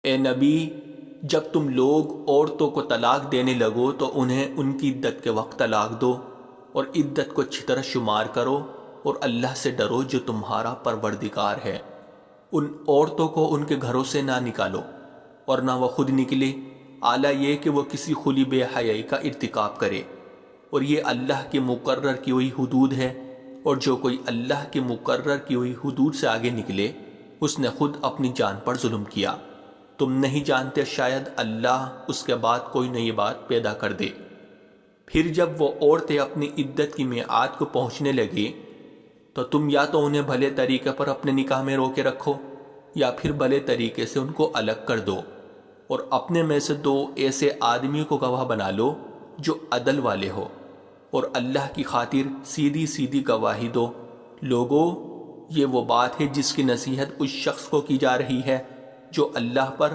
اے نبی، جب تم لوگ عورتوں کو طلاق دینے لگو تو انہیں ان کی عدت کے وقت طلاق دو، اور عدت کو اچھی طرح شمار کرو، اور اللہ سے ڈرو جو تمہارا پروردگار ہے۔ ان عورتوں کو ان کے گھروں سے نہ نکالو، اور نہ وہ خود نکلے، اعلیٰ یہ کہ وہ کسی کھلی بے حیائی کا ارتکاب کرے، اور یہ اللہ کی مقرر کی ہوئی حدود ہے، اور جو کوئی اللہ کی مقرر کی ہوئی حدود سے آگے نکلے اس نے خود اپنی جان پر ظلم کیا۔ تم نہیں جانتے شاید اللہ اس کے بعد کوئی نئی بات پیدا کر دے۔ پھر جب وہ عورتیں اپنی عدت کی میعاد کو پہنچنے لگے تو تم یا تو انہیں بھلے طریقے پر اپنے نکاح میں روکے رکھو، یا پھر بھلے طریقے سے ان کو الگ کر دو، اور اپنے میں سے 2 ایسے آدمیوں کو گواہ بنا لو جو عدل والے ہو، اور اللہ کی خاطر سیدھی سیدھی گواہی دو۔ لوگو، یہ وہ بات ہے جس کی نصیحت اس شخص کو کی جا رہی ہے جو اللہ پر